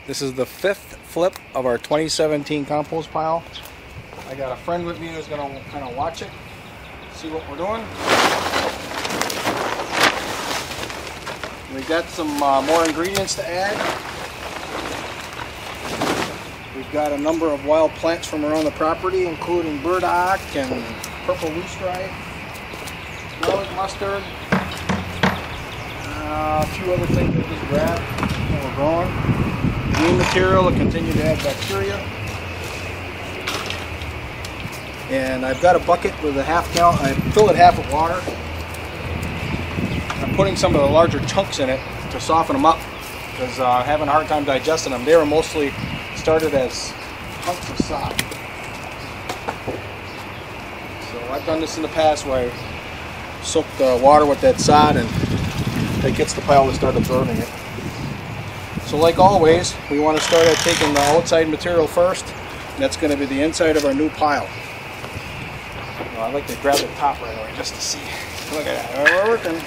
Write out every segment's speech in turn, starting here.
This is the 5th flip of our 2017 compost pile. I got a friend with me who's going to kind of watch it, see what we're doing. We've got some more ingredients to add. We've got a number of wild plants from around the property, including burdock and purple loosestrife, garlic mustard, a few other things that just grabbed that we're growing. Green material to continue to add bacteria. And I've got a bucket with a half gallon. I fill it half with water. I'm putting some of the larger chunks in it to soften them up because I'm having a hard time digesting them. They were mostly started as hunks of sod. So I've done this in the past where I soak the water with that sod and it gets the pile to start absorbing it. So like always, we want to start at taking the outside material first. And that's going to be the inside of our new pile. Well, I like to grab the top right away just to see. Look at that, we're working.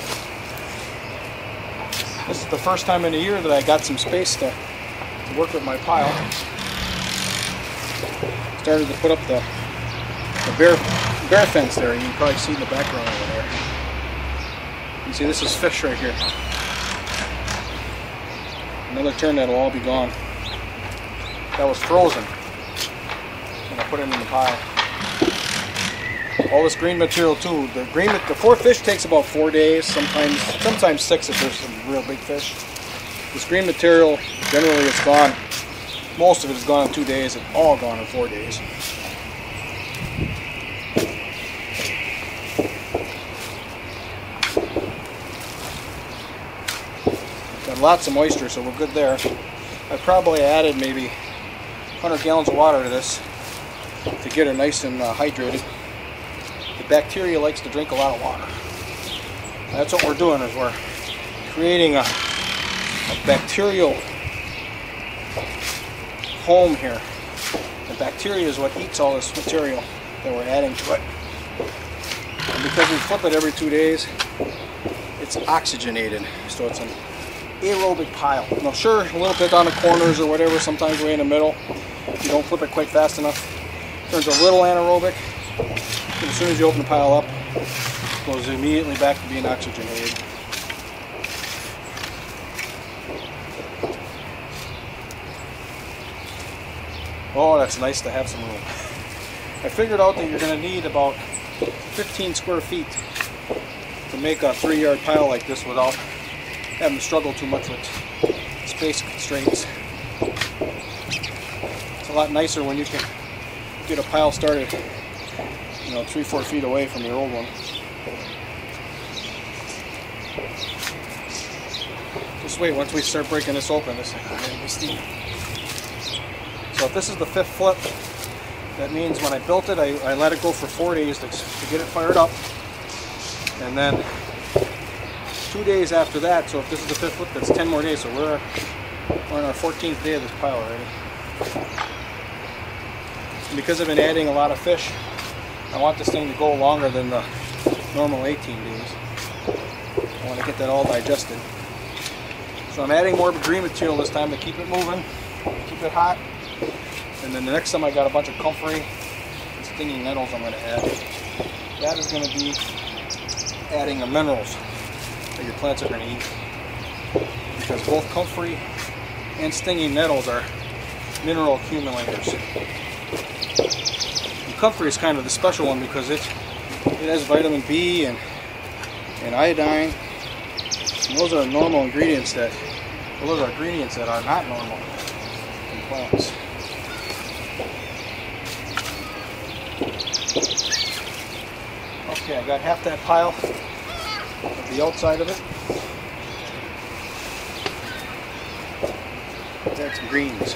This is the first time in a year that I got some space to work with my pile. Started to put up the bear fence there. You can probably see in the background over there. You can see this is fish right here. Another turn that'll all be gone. That was frozen. And I put it in the pile. All this green material too. The 4 fish takes about 4 days, sometimes 6 if there's some real big fish. This green material generally is gone. Most of it is gone in 2 days. It's all gone in 4 days. Got lots of moisture, so we're good there. I probably added maybe 100 gallons of water to this to get her nice and hydrated. The bacteria likes to drink a lot of water. That's what we're doing, is we're creating a bacterial home here. The bacteria is what eats all this material that we're adding to it. And because we flip it every 2 days, it's oxygenated, so it's an aerobic pile. Now sure, a little bit on the corners or whatever, sometimes way in the middle, if you don't flip it quite fast enough, it turns a little anaerobic. As soon as you open the pile up, it goes immediately back to being oxygenated. Oh, that's nice to have some room. I figured out that you're going to need about 15 square feet to make a 3-yard pile like this without having to struggle too much with space constraints. It's a lot nicer when you can get a pile started, 3-4 feet away from your old one. Just wait, once we start breaking this open, this is going to be steep. So if this is the 5th flip, that means when I built it, I let it go for 4 days to get it fired up. And then 2 days after that, so if this is the 5th flip, that's 10 more days. So we're on our 14th day of this pile already. And because I've been adding a lot of fish, I want this thing to go longer than the normal 18 days. I want to get that all digested. So I'm adding more green material this time to keep it moving, keep it hot. And then the next time I got a bunch of comfrey and stinging nettles I'm going to add. That is going to be adding the minerals that your plants are going to eat. Because both comfrey and stinging nettles are mineral accumulators. And comfrey is kind of the special one because it has vitamin B and iodine. And those are normal ingredients that, well, those are ingredients that are not normal in plants. Okay, I got half that pile of the outside of it. Add some greens.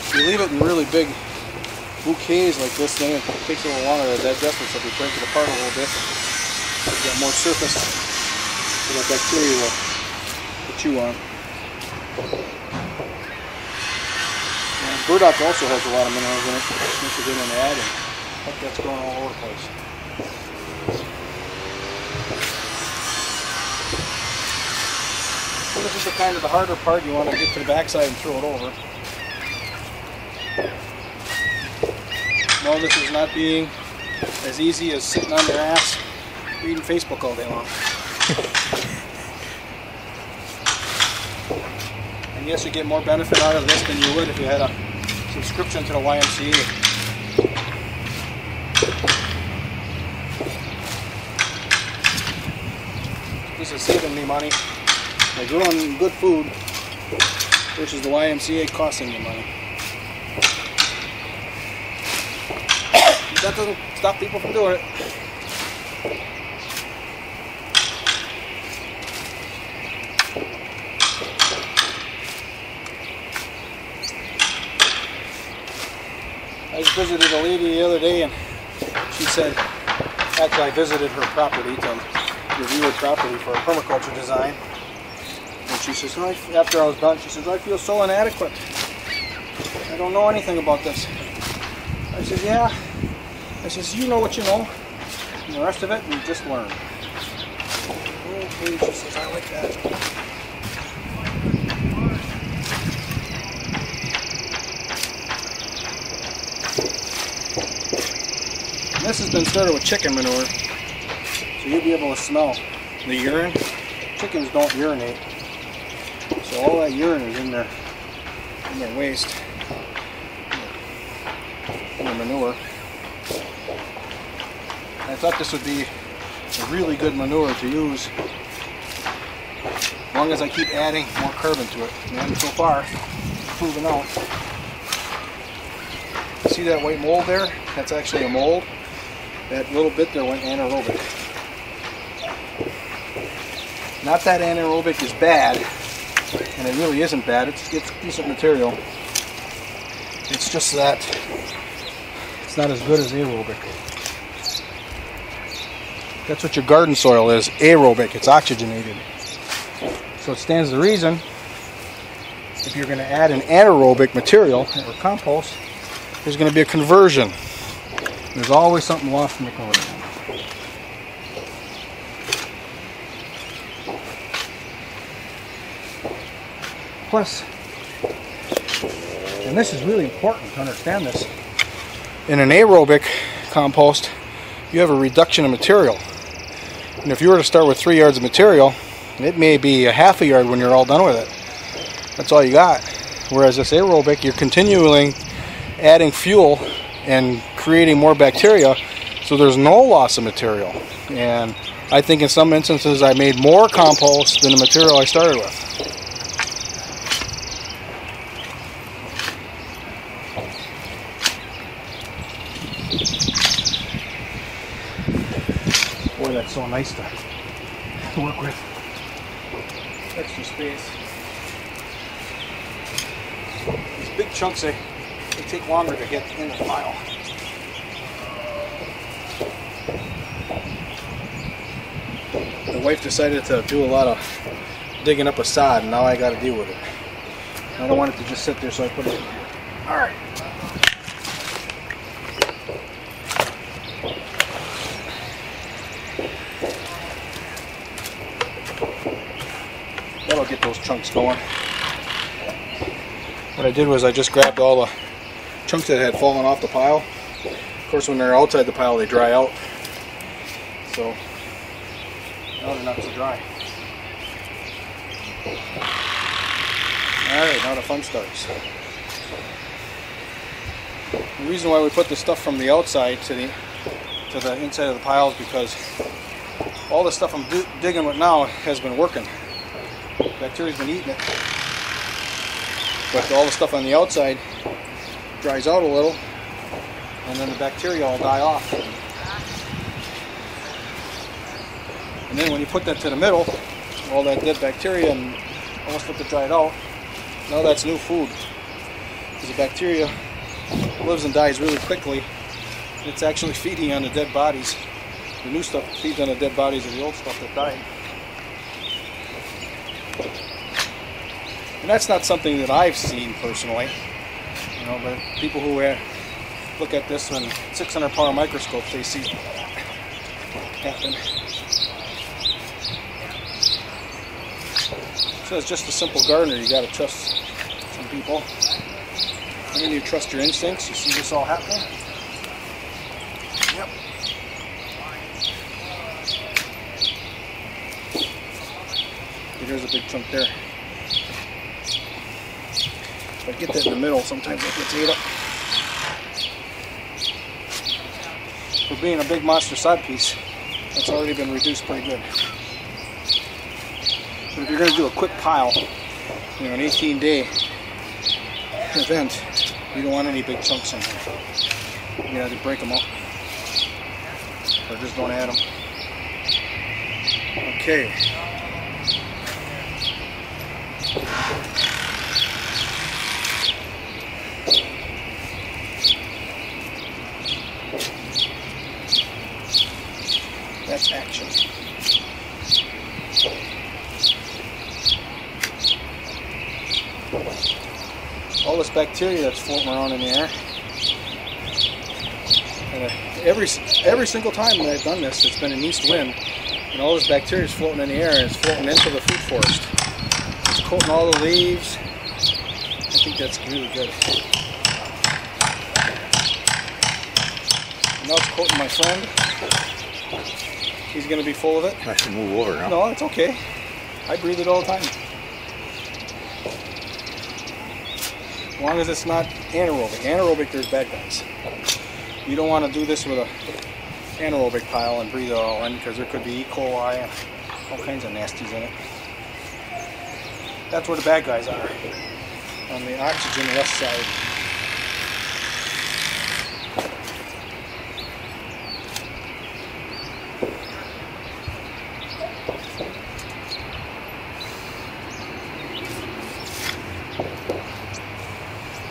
If you leave it in really big bouquets like this, then it takes a little longer to digest it, so if you break it apart a little bit, you got more surface so that bacteria will chew on. And Burdock also has a lot of minerals in it, which you're going to add, and look, that's growing all over the place. So this is the kind of the harder part. You want to get to the backside and throw it over. No, this is not being as easy as sitting on your ass reading Facebook all day long. And yes, you get more benefit out of this than you would if you had a subscription to the YMCA. This is saving me money by growing good food versus the YMCA costing me money. That doesn't stop people from doing it. I just visited a lady the other day, and she said, actually I visited her property to review her property for a permaculture design. And she says, oh, after I was done, she says, I feel so inadequate. I don't know anything about this. I said, yeah. I says, you know what you know, and the rest of it you just learn. Okay, she says, I like that. And this has been started with chicken manure, so you'll be able to smell the urine. Chickens don't urinate, so all that urine is in their waste, in their manure. I thought this would be a really good manure to use as long as I keep adding more carbon to it. And so far, it's proven out. See that white mold there? That's actually a mold. That little bit there went anaerobic. Not that anaerobic is bad, and it really isn't bad. It's decent material. It's just that it's not as good as aerobic. That's what your garden soil is, aerobic. It's oxygenated. So it stands to reason, if you're going to add an anaerobic material or compost, there's going to be a conversion. There's always something lost in the conversion. Plus, and this is really important to understand this, in an aerobic compost, you have a reduction of material. And if you were to start with 3 yards of material, it may be a half a yard when you're all done with it. That's all you got. Whereas this aerobic, you're continually adding fuel and creating more bacteria, so there's no loss of material. And I think in some instances I made more compost than the material I started with. Boy, that's so nice to work with. Extra space. These big chunks, they take longer to get in the pile. The wife decided to do a lot of digging up a sod, and now I got to deal with it. I don't want it to just sit there, so I put it in here. All right. That'll get those chunks going. What I did was I just grabbed all the chunks that had fallen off the pile. Of course, when they're outside the pile, they dry out. So now they're not so dry. Alright, now the fun starts. The reason why we put the stuff from the outside to the inside of the pile is because all the stuff I'm digging with now has been working. Bacteria's been eating it. But all the stuff on the outside dries out a little, and then the bacteria all die off. And then when you put that to the middle, all that dead bacteria and all the stuff that dried out, now that's new food. Because the bacteria lives and dies really quickly. It's actually feeding on the dead bodies. The new stuff feeds on the dead bodies of the old stuff that died. And that's not something that I've seen personally. You know, but people who look at this in 600 power microscopes, they see happen. So it's just a simple gardener. You got to trust some people. And then you trust your instincts. You see this all happening? Yep. There's a big chunk there. If I get that in the middle, sometimes it gets ate up. For being a big monster sod piece, it's already been reduced pretty good. But if you're going to do a quick pile, you know, an 18-day event, you don't want any big chunks in there. You gotta break them up, or just don't add them. Okay. That's action. All this bacteria that's floating around in the air. And every single time that I've done this, it's been an east wind, and all this bacteria is floating in the air, and it's floating into the food forest. It's coating all the leaves. I think that's really good. And now it's coating my friend. He's going to be full of it. I should move over now. No, it's okay. I breathe it all the time. As long as it's not anaerobic. Anaerobic, there's bad guys. You don't want to do this with a anaerobic pile and breathe it all in, because there could be E. coli and all kinds of nasties in it. That's where the bad guys are, on the oxygen west side.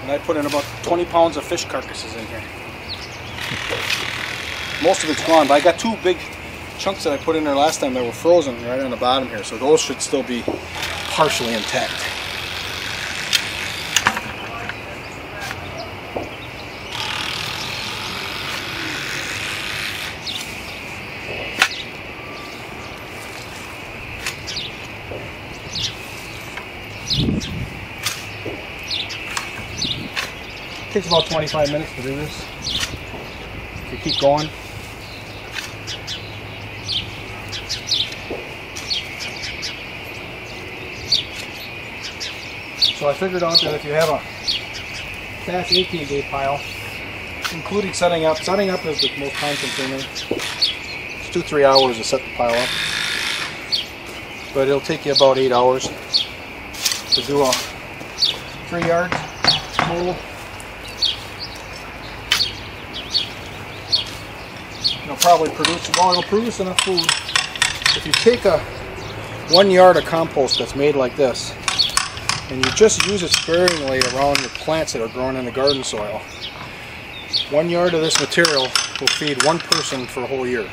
And I put in about 20 pounds of fish carcasses in here. Most of it's gone, but I got two big chunks that I put in there last time that were frozen right on the bottom here, so those should still be partially intact. It takes about 25 minutes to do this. If you keep going. So I figured out that if you have a fast 18-day pile, including setting up is the most time consuming. It's 2-3 hours to set the pile up. But it'll take you about 8 hours to do a 3-yard mold. It'll probably it'll produce enough food. If you take a 1 yard of compost that's made like this, and you just use it sparingly around your plants that are growing in the garden soil, 1 yard of this material will feed one person for a whole year.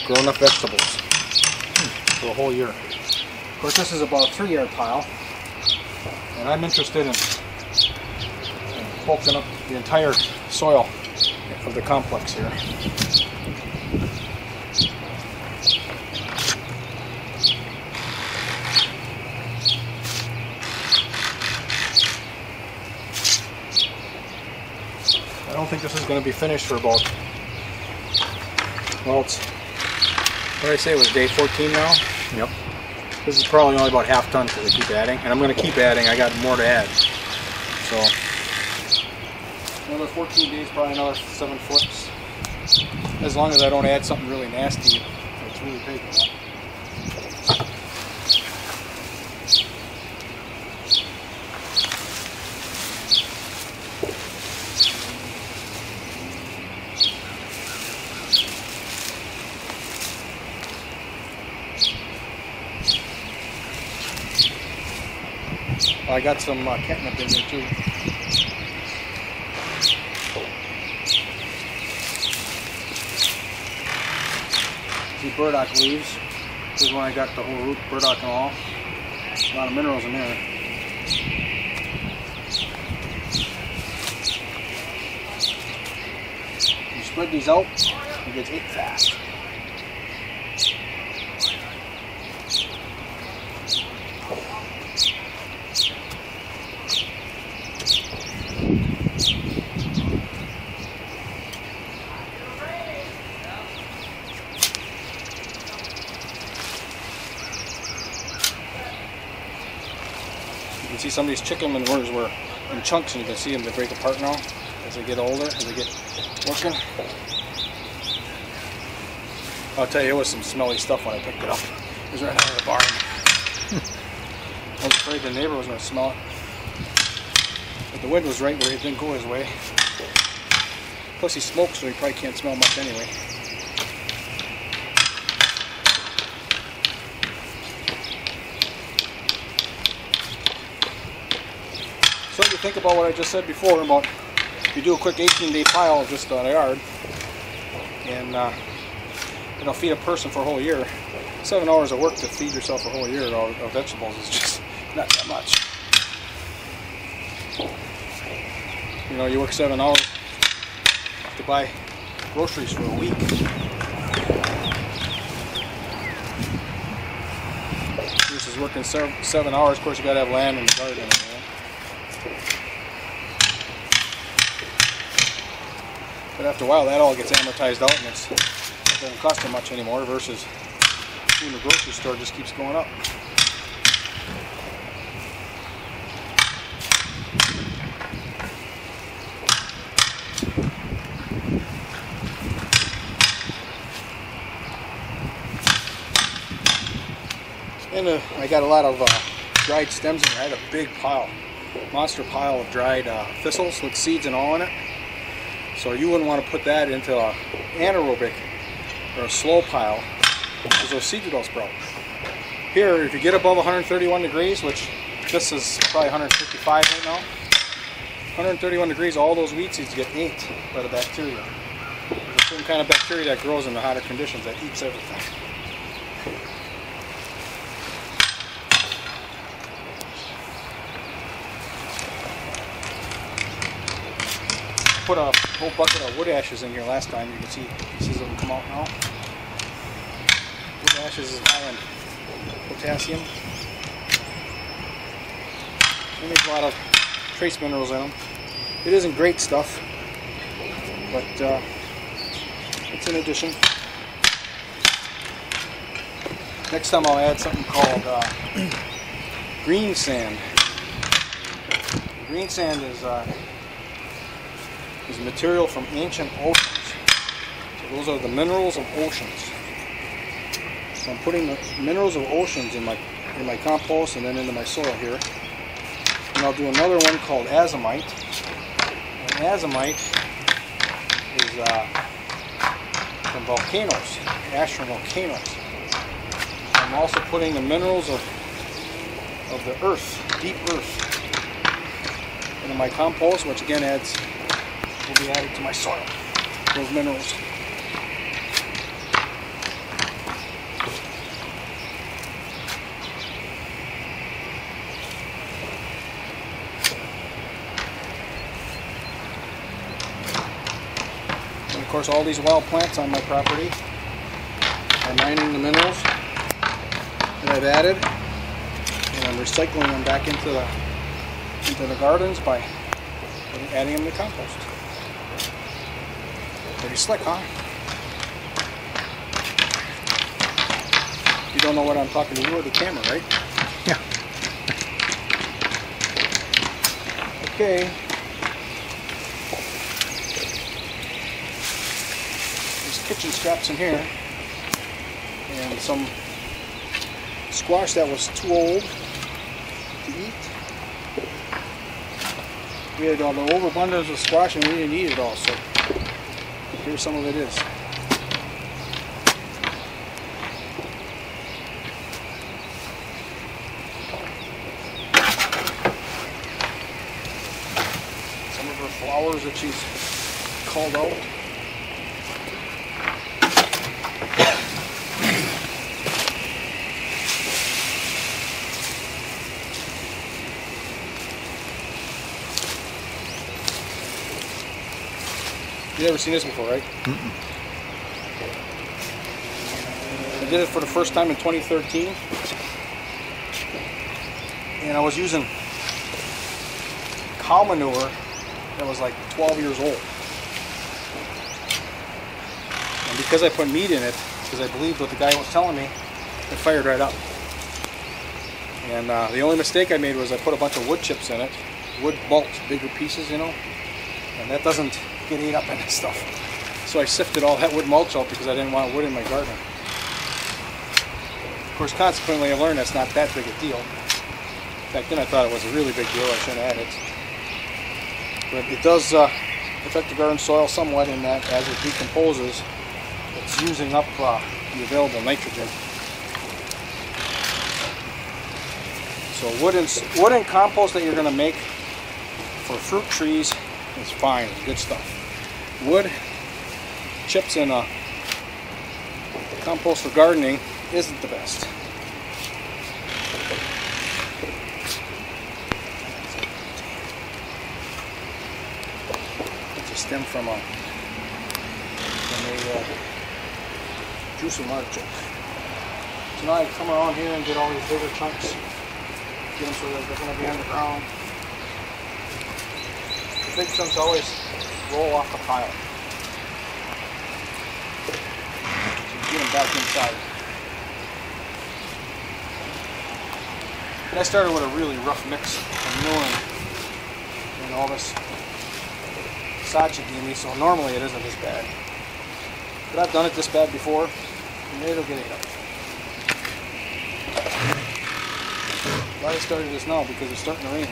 Grow enough vegetables for a whole year. Of course, this is about a 3-yard pile, and I'm interested in bulking up the entire soil of the complex here. I don't think this is going to be finished for about, well, it's, what did I say, it was day 14 now? Yep. This is probably only about half done because I keep adding, and I'm going to keep adding. I got more to add. So, another 14 days, probably another 7 flips. As long as I don't add something really nasty, it's really big. I got some catnip in there too. See, burdock leaves. This is when I got the whole root, burdock and all. A lot of minerals in there. spread these out, it gets ate fast. You can see some of these chicken manures were in chunks, and you can see them, they break apart now as they get older, as they get working. I'll tell you, it was some smelly stuff when I picked it up. It was right out of the barn. I was afraid the neighbor was going to smell it. But the wind was right where it didn't go his way. Plus he smokes, so he probably can't smell much anyway. So you think about what I just said before about you do a quick 18-day pile just on a yard, and it'll feed a person for a whole year. 7 hours of work to feed yourself a whole year of vegetables is just not that much. You know, you work 7 hours to buy groceries for a week. This is working 7 hours. Of course, you got to have land in the garden. But after a while, that all gets amortized out, and it doesn't cost you much anymore. Versus in the grocery store, just keeps going up. And I got a lot of dried stems in here. I had a big pile, monster pile of dried thistles with seeds and all in it. So you wouldn't want to put that into an anaerobic or a slow pile, because those seeds will sprout. Here, if you get above 131 degrees, which this is probably 155 right now, 131 degrees, all those weed seeds get ate by the bacteria. There's a certain kind of bacteria that grows in the hotter conditions that eats everything. Put a whole bucket of wood ashes in here last time. You can see pieces of them come out now. Wood ashes is high in potassium. And there's a lot of trace minerals in them. It isn't great stuff, but it's an addition. Next time I'll add something called green sand. Green sand is material from ancient oceans. So those are the minerals of oceans. So I'm putting the minerals of oceans in my compost and then into my soil here. And I'll do another one called azomite. And azomite is from volcanoes, ash from volcanoes. I'm also putting the minerals of the earth, deep earth, into my compost, which again will be added to my soil, those minerals. And of course, all these wild plants on my property are mining the minerals that I've added, and I'm recycling them back into the gardens by adding them to compost. Pretty slick, huh? You don't know what I'm talking to you or the camera, right? Yeah. Okay. There's kitchen scraps in here. And some squash that was too old to eat. We had an overabundance of squash and we didn't eat it all, so here some of it is. Some of her flowers that she's called out. You never seen this before, right? Mm-mm. I did it for the first time in 2013. And I was using cow manure that was like 12 years old. And because I put meat in it, because I believed what the guy was telling me, it fired right up. And the only mistake I made was I put a bunch of wood chips in it. Wood mulch, bigger pieces, you know. And that doesn't get ate up in this stuff. So I sifted all that wood mulch out because I didn't want wood in my garden. Of course, consequently, I learned that's not that big a deal. Back then I thought it was a really big deal. I shouldn't have had it. But it does affect the garden soil somewhat in that as it decomposes, it's using up the available nitrogen. So wood and compost that you're going to make for fruit trees is fine, good stuff. Wood, chips, and compost for gardening isn't the best. It's a stem from a juicy artichoke. So now I come around here and get all these bigger chunks, get them so that they're going to be on the ground. The big chunks always roll off the pile. So you get them back inside. And I started with a really rough mix of manure and all this sod you gave me, so normally it isn't this bad. But I've done it this bad before, and it'll get ate up. Why I started this now? Because it's starting to rain.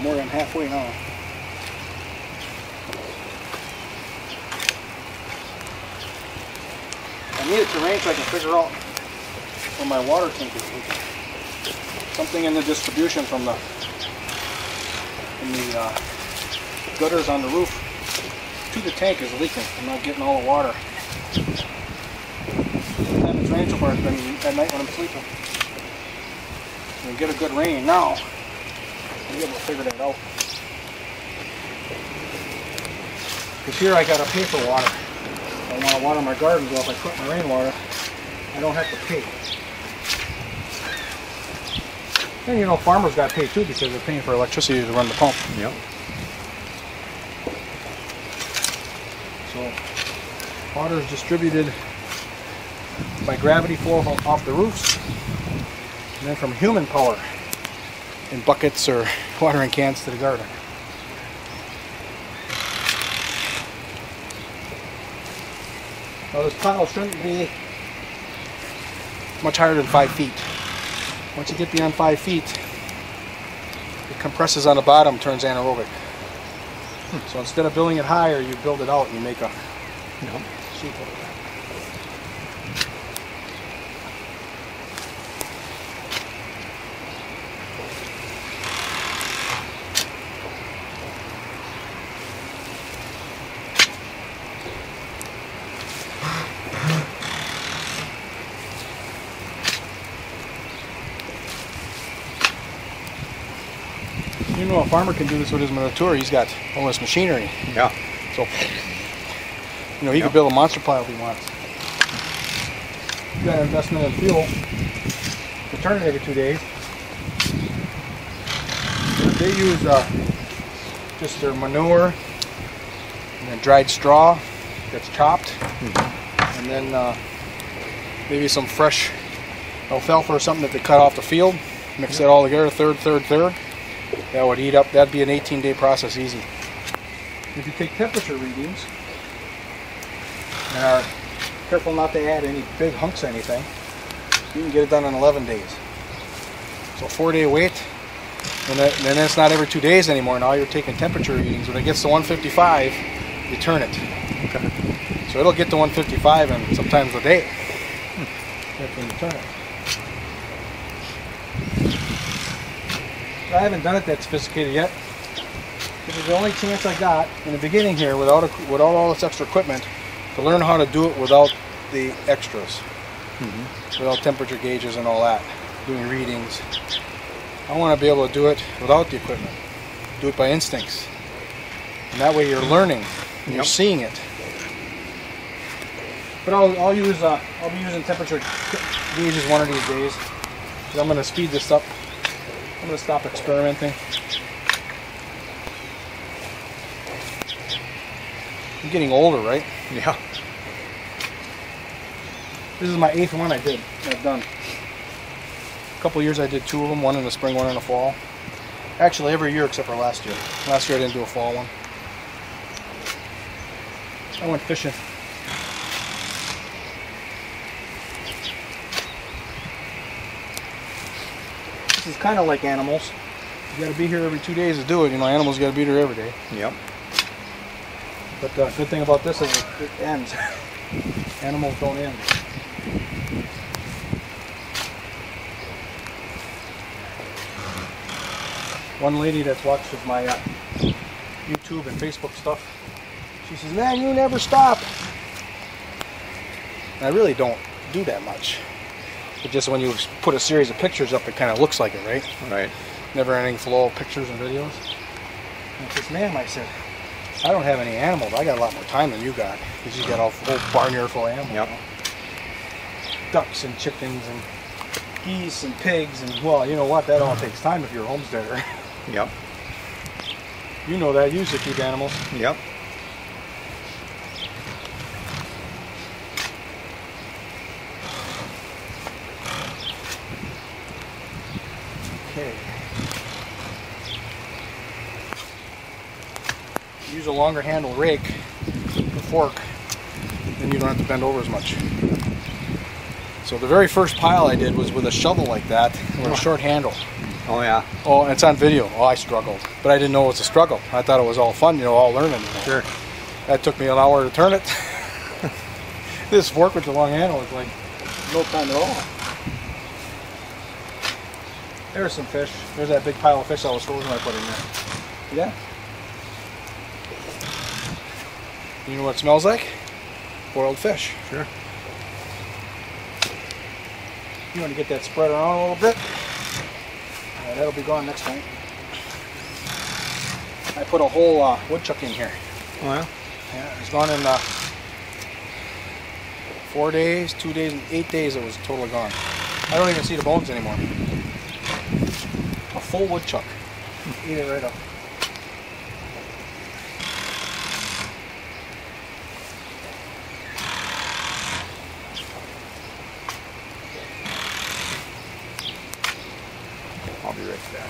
More than halfway now. I need it to rain so I can figure out where my water tank is leaking. Something in the distribution from the gutters on the roof to the tank is leaking. I'm not getting all the water. Every time it's rained so far, it's been at night when I'm sleeping. When we get a good rain now, I'll be able to figure that out. Because here I gotta pay for water. If I want to water my garden, well, if I put my rainwater, I don't have to pay. And you know, farmers got paid too because they're paying for electricity to run the pump. Yep. So water is distributed by gravity flow off the roofs, and then from human power in buckets or watering cans to the garden. Now this pile shouldn't be much higher than 5 feet. Once you get beyond 5 feet, it compresses on the bottom, turns anaerobic. So instead of building it higher, you build it out and you make a sheet of it. You know, a farmer can do this with his manure. He's got all this machinery. Yeah. So, you know, he could build a monster pile if he wants. You got an investment in fuel to turn it every 2 days. They use just their manure and then dried straw that's chopped, and then maybe some fresh alfalfa or something that they cut off the field. Mix that all together, third. That would eat up, that'd be an 18-day process easy. If you take temperature readings and are careful not to add any big hunks of anything, you can get it done in 11 days. So 4-day wait, and then it's not every 2 days anymore. Now you're taking temperature readings. When it gets to 155, you turn it. Okay. So it'll get to 155 in sometimes a day. That's when you turn it. I haven't done it that sophisticated yet. This is the only chance I got in the beginning here without all this extra equipment to learn how to do it without the extras. Without temperature gauges and all that, doing readings. I want to be able to do it without the equipment. Do it by instincts. And that way you're learning and you're seeing it. But I'll be using temperature gauges one of these days. Because I'm going to speed this up. I'm going to stop experimenting. I'm getting older, right? Yeah. This is my 8th one I've done. A couple years I did 2 of them, one in the spring, one in the fall. Actually every year except for last year. Last year I didn't do a fall one. I went fishing. This is kind of like animals. You got to be here every 2 days to do it. You know, animals got to be there every day. Yep. But the good thing about this is it ends. Animals don't end. One lady that's watches my YouTube and Facebook stuff, she says, "Man, you never stop." And I really don't do that much. But just when you put a series of pictures up, it kind of looks like it, right? Right. Never-ending flow of pictures and videos. And I said, "Ma'am," I said, "I don't have any animals. I got a lot more time than you got. Because you got a whole barnyard full of animals." Yep. Ducks and chickens and geese and pigs and, well, you know what? That all takes time if you're a homesteader. Yep. You know that. You used to keep animals. Yep. Okay. Use a longer handle rake or fork, then you don't have to bend over as much. So the very first pile I did was with a shovel like that with a short handle. Oh yeah. Oh, and it's on video. Oh, I struggled. But I didn't know it was a struggle. I thought it was all fun, you know, all learning. You know. Sure. That took me an hour to turn it. This fork with the long handle is like no time at all. There's some fish. There's that big pile of fish I was frozen I put in there. See that? You know what it smells like? Boiled fish. Sure. You want to get that spread around a little bit. That'll be gone next time. I put a whole woodchuck in here. Oh yeah? Yeah, it's gone in 4 days, 2 days, and 8 days it was totally gone. I don't even see the bones anymore. A full woodchuck. Eat it right up. I'll be right back.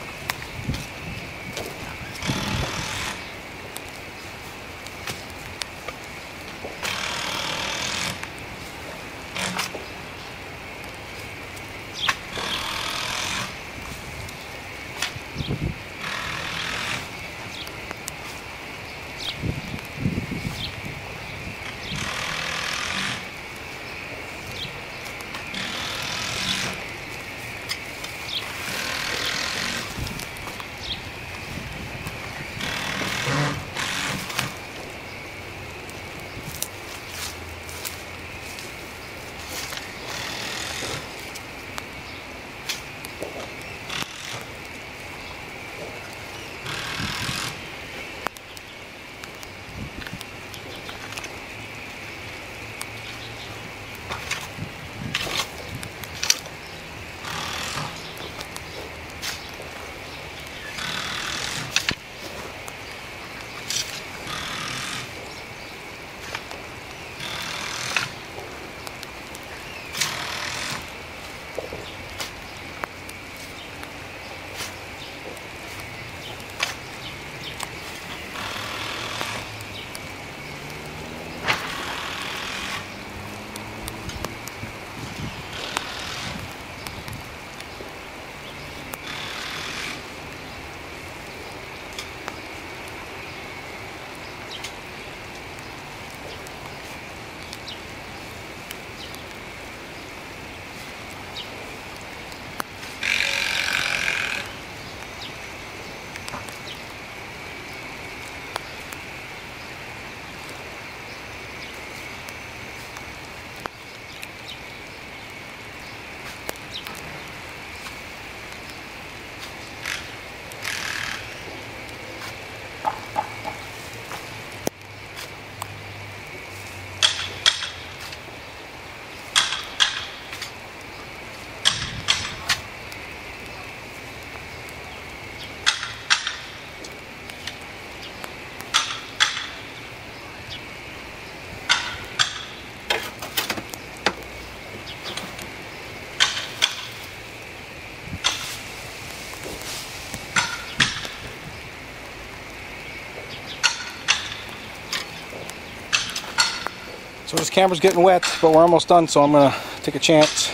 So this camera's getting wet, but we're almost done, so I'm going to take a chance,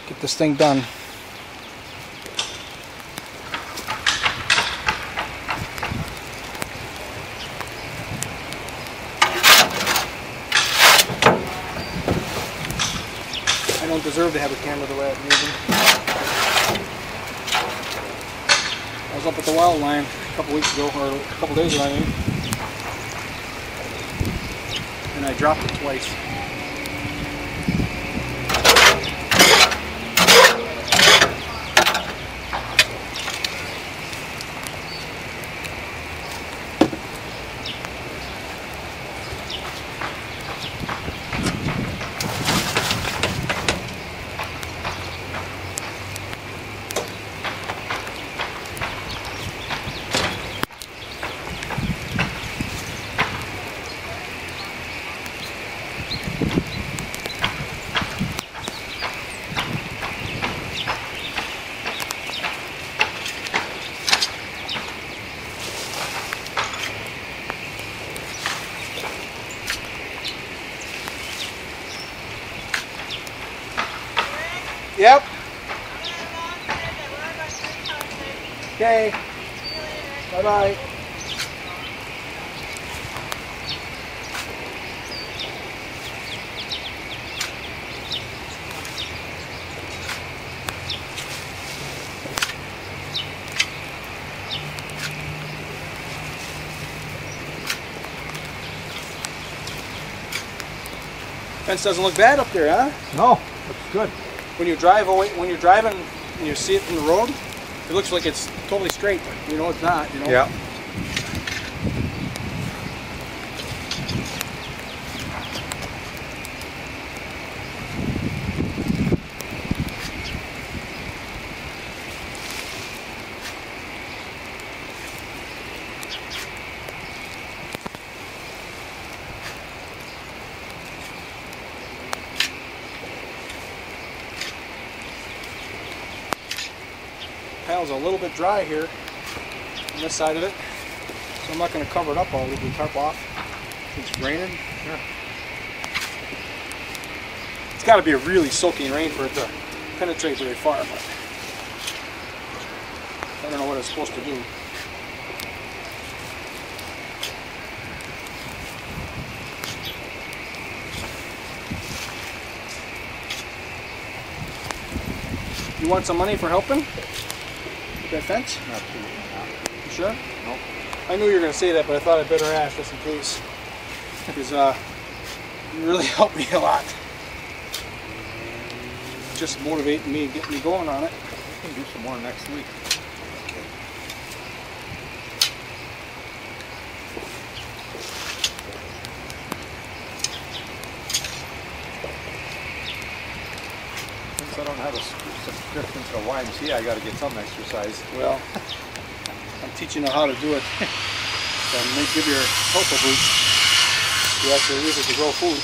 get this thing done. I don't deserve to have a camera the way I'm using. I was up at the wild line a couple weeks ago, or a couple days ago, I mean. And I dropped it twice. Yep. Okay. Bye-bye. Fence doesn't look bad up there, huh? No, looks good. When you drive away, when you're driving and you see it from the road, it looks like it's totally straight, but you know it's not, you know? Yeah. Pile's a little bit dry here on this side of it, so I'm not going to cover it up. I'll leave the tarp off. It's raining. Sure. It's got to be a really soaking rain for it to penetrate very far, but I don't know what it's supposed to do. You want some money for helping? That fence? Not too much. You sure? Nope. I knew you were going to say that, but I thought I'd better ask just in case. Because you really helped me a lot. Just motivating me and getting me going on it. We can do some more next week. Since I don't have a subscription to the YMCA, I got to get some exercise. Well, I'm teaching you how to do it. So may give your health a boost. You actually use it to grow food.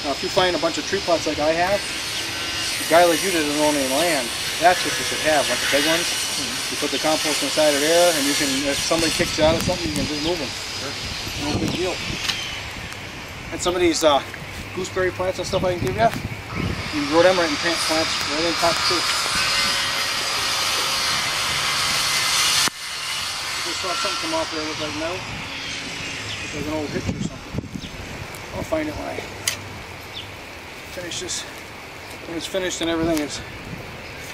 Now, if you find a bunch of tree pots like I have, a guy like you that doesn't own any land, that's what you should have, like the big ones. You put the compost inside of there, and you can, if somebody kicks you out of something, you can just move them. Sure. No big deal. And some of these gooseberry plants and stuff I can give you, you can grow them right in plants right in pots too. Just saw something come off there, look like metal. Looks like an old hitch or something. I'll find it when I finish this. When it's finished and everything is,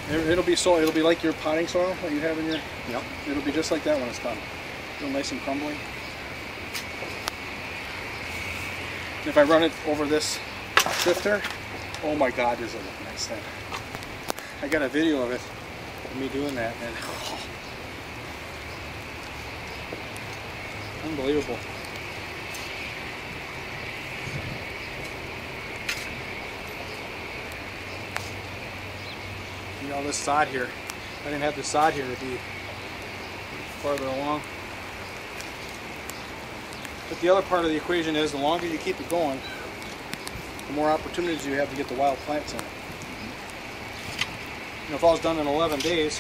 it'll be like your potting soil that you have in your. Yep. It'll be just like that when it's done. Real nice and crumbly. And if I run it over this sifter, oh my God, does it look nice then. I got a video of it, of me doing that, and oh, unbelievable. You know, this sod here, if I didn't have this sod here, it'd be farther along. But the other part of the equation is the longer you keep it going, the more opportunities you have to get the wild plants in it. You know, if I was done in 11 days,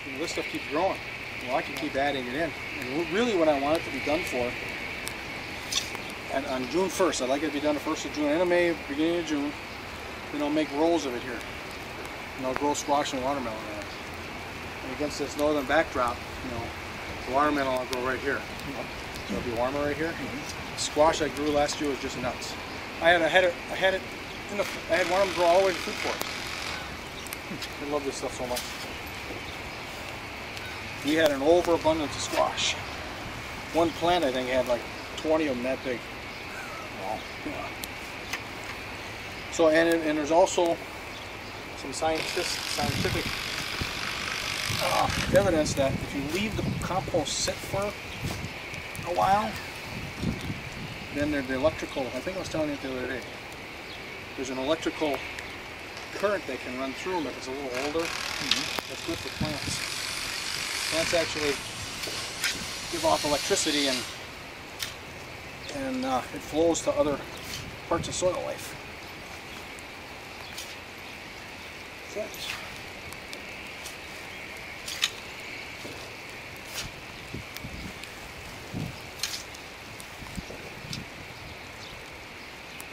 you know, this stuff keeps growing. Well, I can keep adding it in. And really what I want it to be done for, and on June 1st. I'd like it to be done the 1st of June, end of May, beginning of June. Then I'll make rows of it here. And I'll grow squash and watermelon in it. And against this northern backdrop, you know, the watermelon I'll grow right here. So it'll be warmer right here. The squash I grew last year was just nuts. I had one of them grow all the way to food forest. I love this stuff so much. We had an overabundance of squash. One plant I think had like 20 of them that big. Wow. Yeah. So and there's also some scientific evidence that if you leave the compost sit for a while, then the electrical, I think I was telling you the other day, there's an electrical current that can run through them if it's a little older. That's good for plants. Plants actually give off electricity and it flows to other parts of soil life. That's it.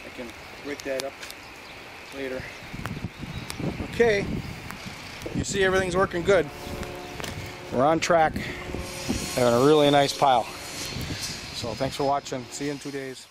I can break that up later. Okay, you see everything's working good. We're on track, having a really nice pile. So thanks for watching. See you in 2 days.